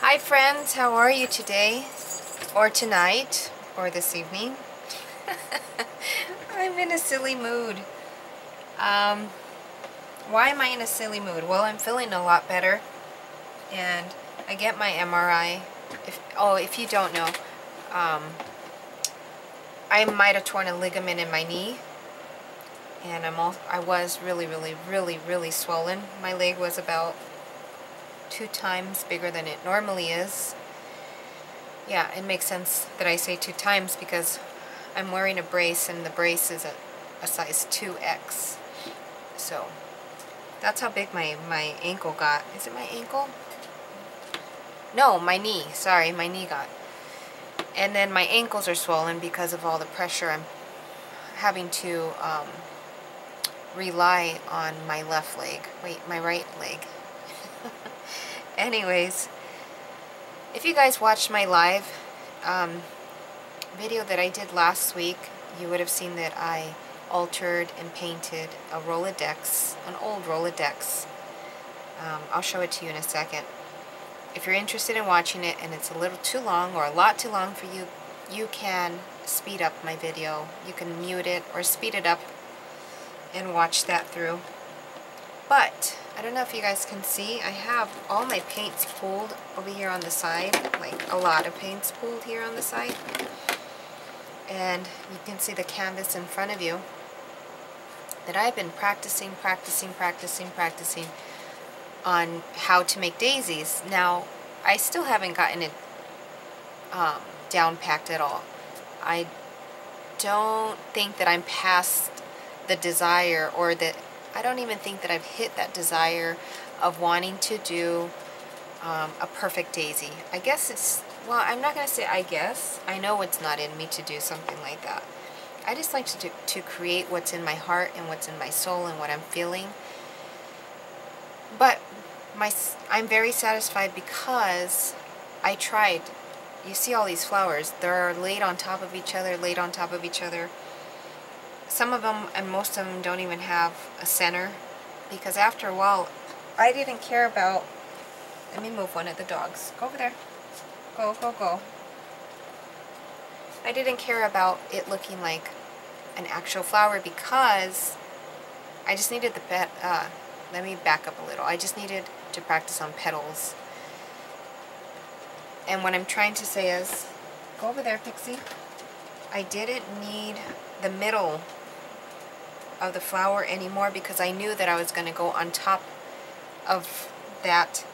Hi friends, how are you today? Or tonight? Or this evening? I'm in a silly mood. Why am I in a silly mood? Well, I'm feeling a lot better. And I get my MRI. If you don't know, I might have torn a ligament in my knee. And I was really swollen. My leg was about 2 times bigger than it normally is. Yeah, it makes sense that I say 2 times because I'm wearing a brace and the brace is a size 2X. So that's how big my ankle got. Is it my ankle? No, my knee. Sorry, my knee got. And then my ankles are swollen because of all the pressure I'm having to rely on my left leg. Wait, my right leg. Anyways, if you guys watched my live video that I did last week, you would have seen that I altered and painted a Rolodex, an old Rolodex. I'll show it to you in a second. If you're interested in watching it and it's a little too long or a lot too long for you, you can speed up my video. You can mute it or speed it up and watch that through. But I don't know if you guys can see, I have all my paints pooled over here on the side, like a lot of paints pooled here on the side. And you can see the canvas in front of you that I've been practicing on how to make daisies. Now, I still haven't gotten it down packed at all. I don't think that I'm past the desire, or that I don't even think that I've hit that desire of wanting to do a perfect daisy. I guess it's, well, I'm not going to say I guess. I know it's not in me to do something like that. I just like to create what's in my heart and what's in my soul and what I'm feeling. But I'm very satisfied because I tried. You see all these flowers. They're laid on top of each other, laid on top of each other. Some of them and most of them don't even have a center, because after a while I didn't care about, let me move one of the dogs. Go over there. Go. I didn't care about it looking like an actual flower because I just needed the let me back up a little. I just needed to practice on petals. And what I'm trying to say is, go over there, Pixie. I didn't need the middle of the flower anymore because I knew that I was going to go on top of that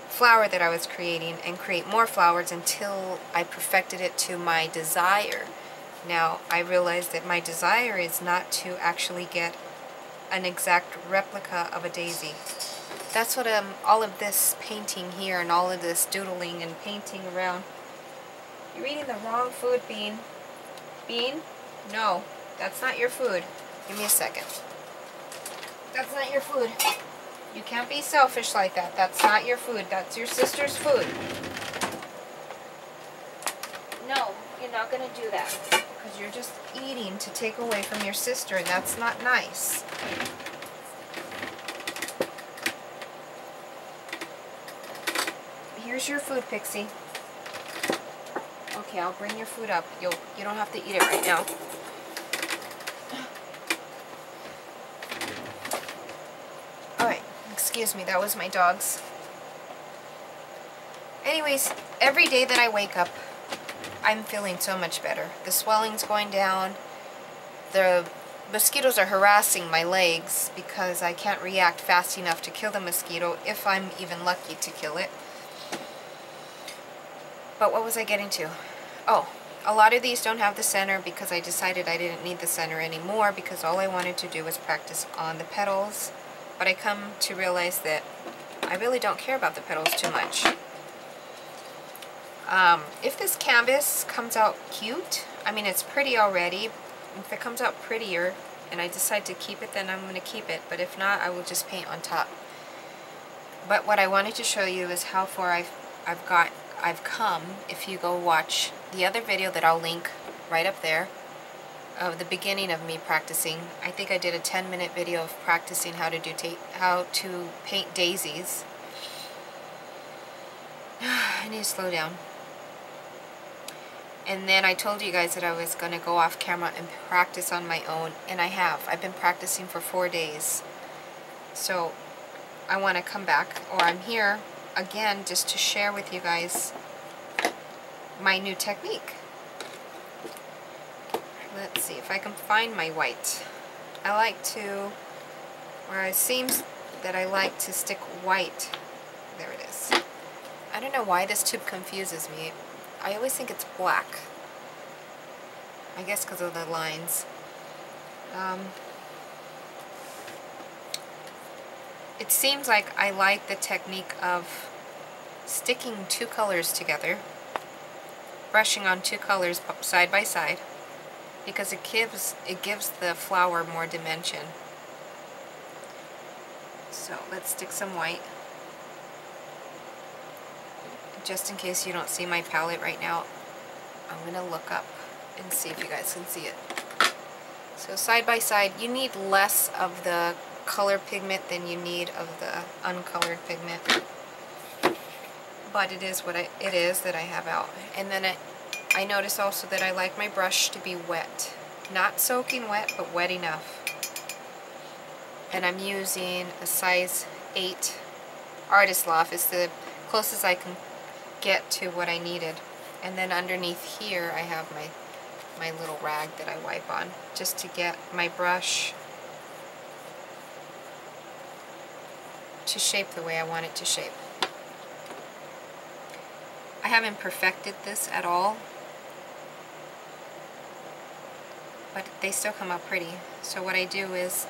flower that I was creating and create more flowers until I perfected it to my desire. Now, I realized that my desire is not to actually get an exact replica of a daisy. That's what all of this painting here and all of this doodling and painting around. You're eating the wrong food, Bean. Bean? No, that's not your food. Give me a second. That's not your food. You can't be selfish like that. That's not your food. That's your sister's food. No, you're not going to do that. Because you're just eating to take away from your sister, and that's not nice. Here's your food, Pixie. Okay, I'll bring your food up. You don't have to eat it right now. Alright, excuse me, that was my dogs. Anyways, every day that I wake up, I'm feeling so much better. The swelling's going down. The mosquitoes are harassing my legs because I can't react fast enough to kill the mosquito, if I'm even lucky to kill it. But what was I getting to? Oh, a lot of these don't have the center because I decided I didn't need the center anymore because all I wanted to do was practice on the petals. But I come to realize that I really don't care about the petals too much. If this canvas comes out cute, I mean it's pretty already. If it comes out prettier and I decide to keep it, then I'm going to keep it. But if not, I will just paint on top. But what I wanted to show you is how far I've come. If you go watch the other video that I'll link right up there of the beginning of me practicing. I think I did a 10-minute video of practicing how to paint daisies. I need to slow down. And then I told you guys that I was going to go off camera and practice on my own, and I have. I've been practicing for 4 days. So I want to come back, or I'm here again just to share with you guys my new technique. Let's see if I can find my white. I like to, where it seems that I like to stick white. There it is. I don't know why this tube confuses me. I always think it's black. I guess because of the lines. It seems like I like the technique of sticking 2 colors together, brushing on 2 colors side by side, because it gives the flower more dimension. So let's stick some white. Just in case you don't see my palette right now, I'm going to look up and see if you guys can see it. So side by side, you need less of the color pigment than you need of the uncolored pigment. But it is what it is that I have out. And then I notice also that I like my brush to be wet. Not soaking wet, but wet enough. And I'm using a size 8 Artist Loft. It's the closest I can get to what I needed. And then underneath here I have my little rag that I wipe on, just to get my brush to shape the way I want it to shape. I haven't perfected this at all, but they still come out pretty. So what I do is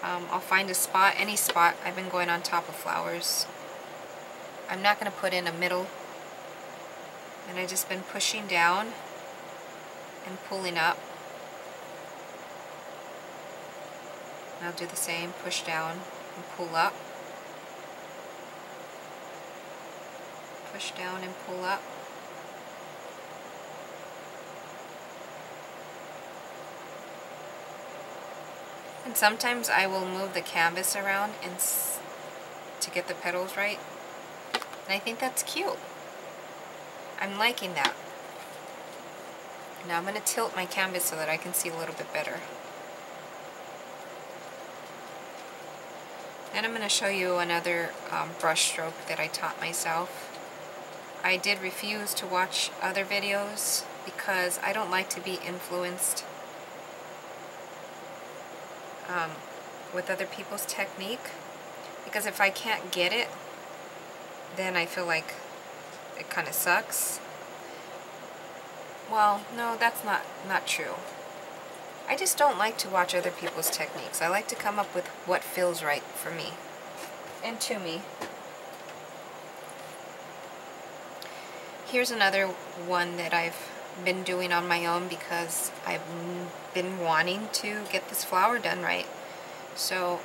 I'll find a spot, any spot. I've been going on top of flowers. I'm not going to put in a middle, and I've just been pushing down and pulling up. And I'll do the same, push down and pull up. Push down and pull up. And sometimes I will move the canvas around to get the petals right. And I think that's cute. I'm liking that. Now I'm going to tilt my canvas so that I can see a little bit better. And I'm going to show you another brush stroke that I taught myself. I did refuse to watch other videos because I don't like to be influenced with other people's technique, because if I can't get it, then I feel like it kind of sucks. Well, no, that's not true. I just don't like to watch other people's techniques. I like to come up with what feels right for me and to me. Here's another one that I've been doing on my own because I've been wanting to get this flower done right. So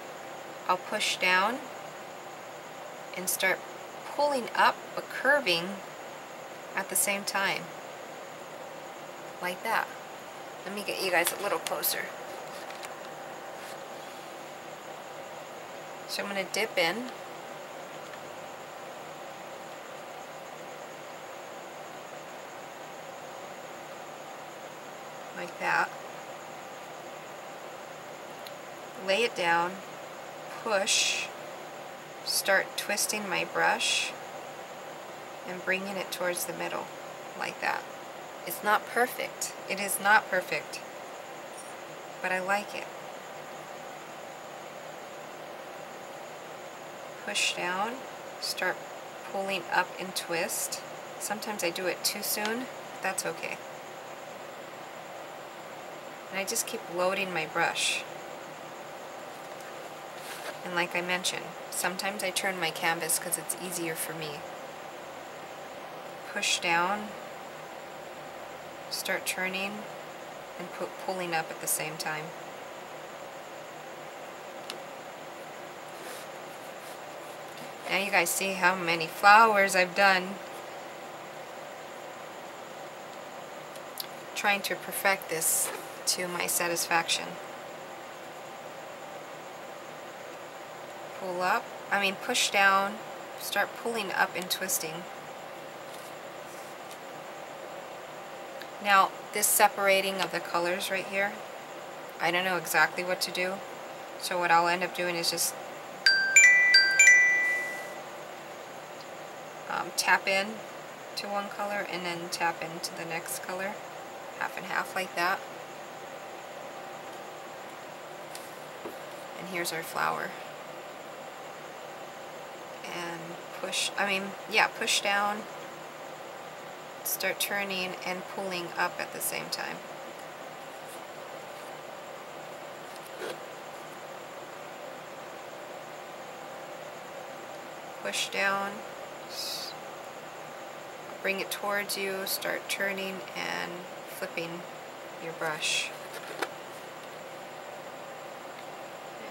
I'll push down and start pulling up but curving at the same time. Like that. Let me get you guys a little closer. So I'm going to dip in. Like that. Lay it down, push, start twisting my brush and bringing it towards the middle, like that. It's not perfect. It is not perfect, but I like it. Push down, start pulling up and twist. Sometimes I do it too soon, but that's okay. And I just keep loading my brush. And like I mentioned, sometimes I turn my canvas because it's easier for me. Push down, start turning, and pulling up at the same time. Now you guys see how many flowers I've done. Trying to perfect this to my satisfaction. Pull up, push down, start pulling up and twisting. Now, this separating of the colors right here, I don't know exactly what to do. So what I'll end up doing is just tap in to one color and then tap into the next color, half and half like that. And here's our flower. And push down, start turning and pulling up at the same time. Push down, bring it towards you, start turning and flipping your brush.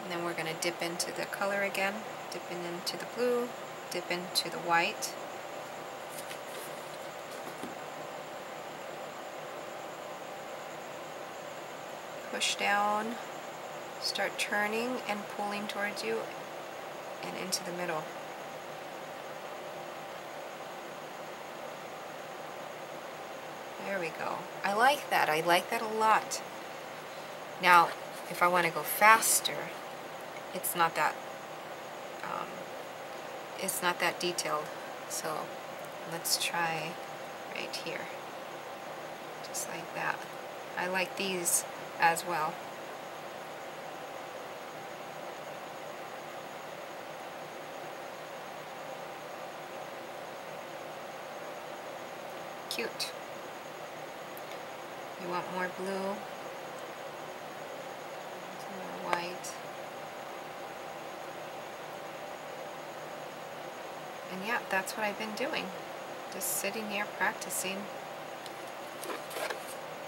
And then we're going to dip into the color again, dipping into the blue, dip into the white. Push down, start turning and pulling towards you and into the middle. There we go. I like that. I like that a lot. Now, if I want to go faster, it's not that detailed. So let's try right here, just like that. I like these as well. Cute. You want more blue, more white. And yeah, that's what I've been doing. Just sitting here practicing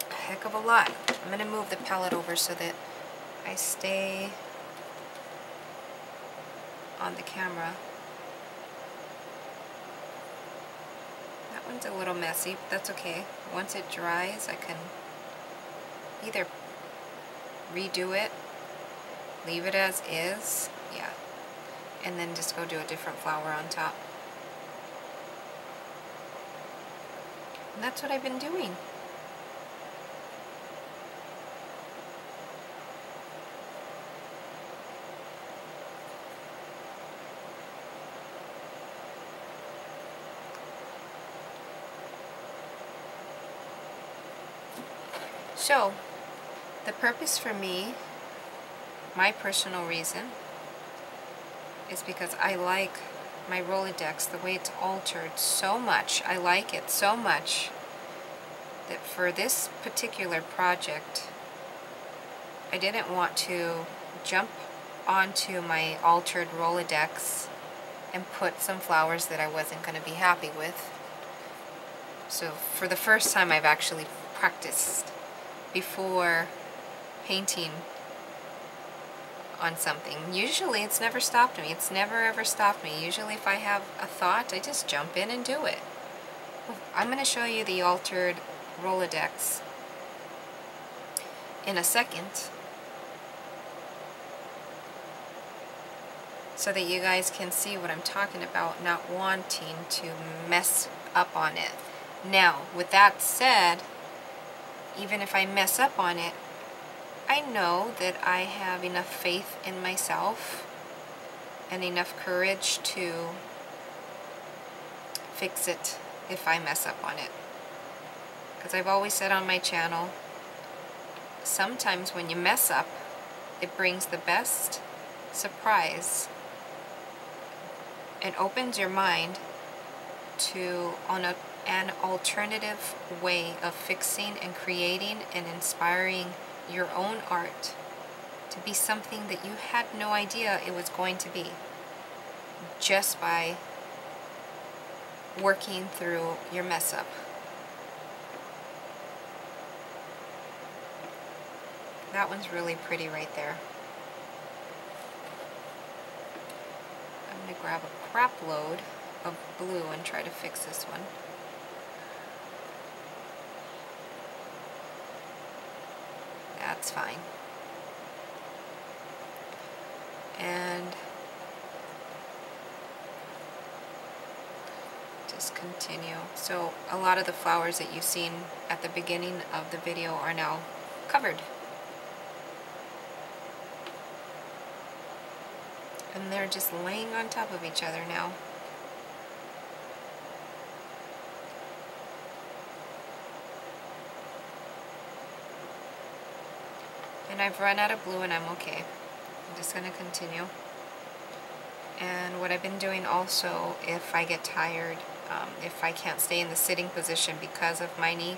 a heck of a lot. I'm going to move the palette over so that I stay on the camera. That one's a little messy, but that's okay. Once it dries, I can either redo it, leave it as is, yeah, and then just go do a different flower on top. And that's what I've been doing. So, the purpose for me, my personal reason, is because I like my Rolodex, the way it's altered so much. I like it so much that for this particular project, I didn't want to jump onto my altered Rolodex and put some flowers that I wasn't going to be happy with. So for the first time, I've actually practiced before painting on something. Usually it's never stopped me. It's never ever stopped me. Usually if I have a thought, I just jump in and do it. I'm going to show you the altered Rolodex in a second so that you guys can see what I'm talking about, not wanting to mess up on it. Now, with that said, even if I mess up on it, I know that I have enough faith in myself and enough courage to fix it if I mess up on it. Because I've always said on my channel, sometimes when you mess up, it brings the best surprise and opens your mind to an alternative way of fixing and creating and inspiring your own art to be something that you had no idea it was going to be, just by working through your mess up. That one's really pretty right there. I'm going to grab a crap load of blue and try to fix this one. That's fine. And just continue. So a lot of the flowers that you've seen at the beginning of the video are now covered. And they're just laying on top of each other now. And I've run out of blue and I'm okay. I'm just going to continue. And what I've been doing also, if I get tired, if I can't stay in the sitting position because of my knee,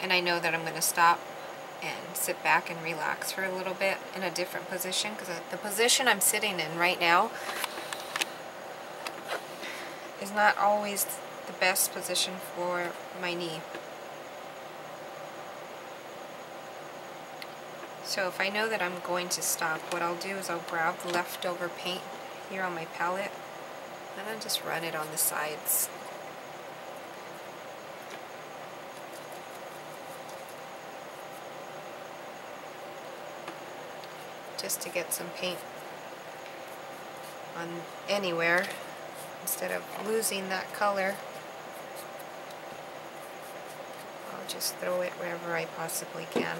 and I know that I'm going to stop and sit back and relax for a little bit in a different position, because the position I'm sitting in right now is not always the best position for my knee. So if I know that I'm going to stop, what I'll do is I'll grab the leftover paint here on my palette and I'll just run it on the sides. Just to get some paint on anywhere instead of losing that color. I'll just throw it wherever I possibly can.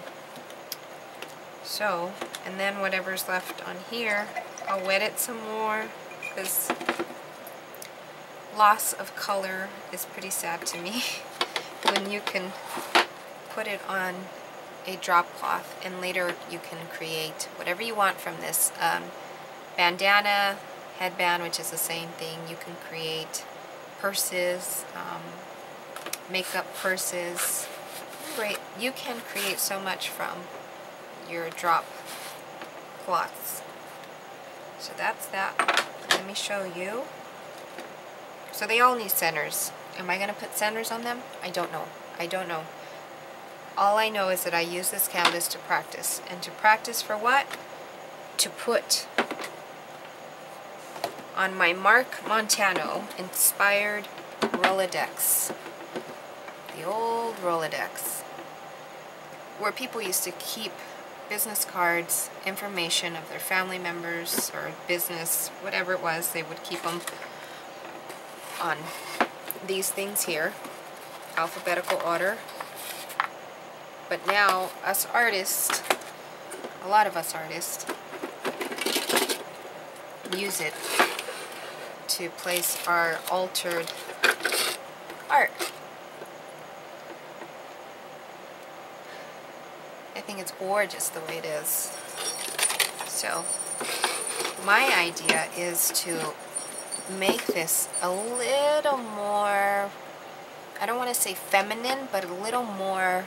So, and then whatever's left on here, I'll wet it some more, because loss of color is pretty sad to me when you can put it on a drop cloth and later you can create whatever you want from this. Bandana, headband, which is the same thing. You can create purses, makeup purses. Great. You can create so much from your drop cloths. So that's that. Let me show you. So they all need centers. Am I going to put centers on them? I don't know. I don't know. All I know is that I use this canvas to practice. And to practice for what? To put on my Mark Montano inspired Rolodex. The old Rolodex. Where people used to keep business cards, information of their family members or business, whatever it was, they would keep them on these things here, alphabetical order. But now, us artists, a lot of us artists, use it to place our altered art. I think it's gorgeous the way it is. So, my idea is to make this a little more, I don't want to say feminine, but a little more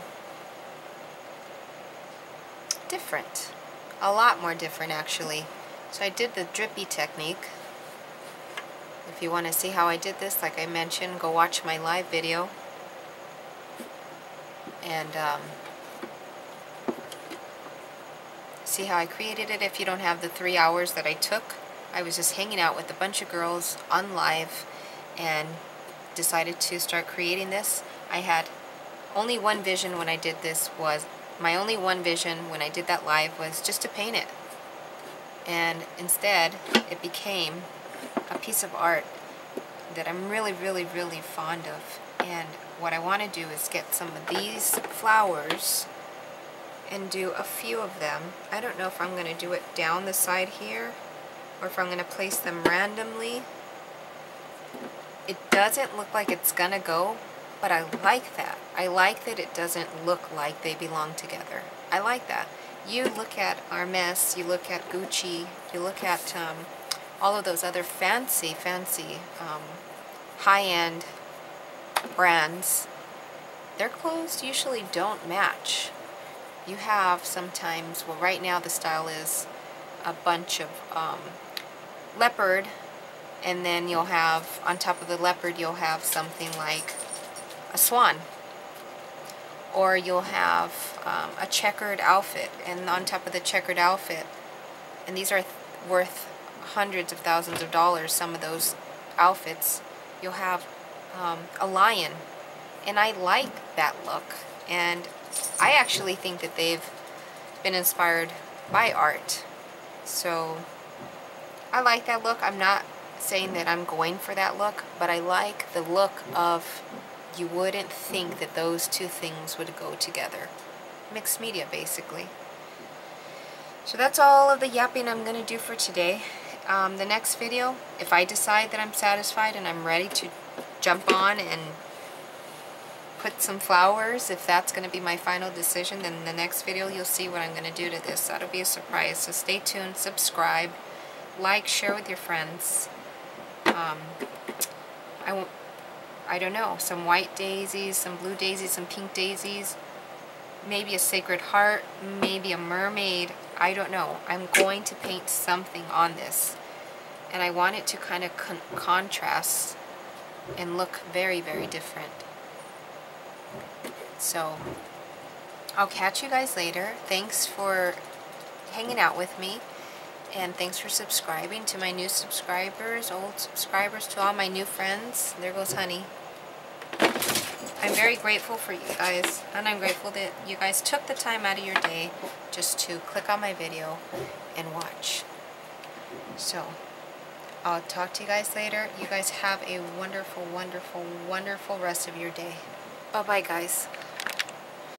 different. A lot more different, actually. So I did the drippy technique. If you want to see how I did this, like I mentioned, go watch my live video. And see how I created it. If you don't have the 3 hours that I took, I was just hanging out with a bunch of girls on live and decided to start creating this. I had only one vision when I did this, was my only one vision when I did that live was just to paint it. And instead, it became a piece of art that I'm really, really, really fond of. And what I want to do is get some of these flowers and do a few of them. I don't know if I'm going to do it down the side here or if I'm going to place them randomly. It doesn't look like it's going to go, but I like that. I like that it doesn't look like they belong together. I like that. You look at Hermes, you look at Gucci, you look at all of those other fancy high-end brands. Their clothes usually don't match. You have sometimes, well, right now the style is a bunch of leopard, and then you'll have, on top of the leopard, you'll have something like a swan. Or you'll have a checkered outfit, and on top of the checkered outfit, and these are worth hundreds of thousands of dollars, some of those outfits, you'll have a lion. And I like that look. And I actually think that they've been inspired by art. So I like that look. I'm not saying that I'm going for that look, but I like the look of, you wouldn't think that those two things would go together. Mixed media, basically. So that's all of the yapping I'm going to do for today. The next video, if I decide that I'm satisfied and I'm ready to jump on and put some flowers, if that's going to be my final decision, then the next video you'll see what I'm going to do to this. That'll be a surprise. So stay tuned, subscribe, like, share with your friends. I don't know, some white daisies, some blue daisies, some pink daisies, maybe a sacred heart, maybe a mermaid. I don't know. I'm going to paint something on this, and I want it to kind of contrast and look very, very different. So I'll catch you guys later. Thanks for hanging out with me, and thanks for subscribing to my new subscribers, old subscribers, to all my new friends. There goes honey. I'm very grateful for you guys, and I'm grateful that you guys took the time out of your day just to click on my video and watch. So I'll talk to you guys later. You guys have a wonderful, wonderful, wonderful rest of your day. Bye-bye, guys.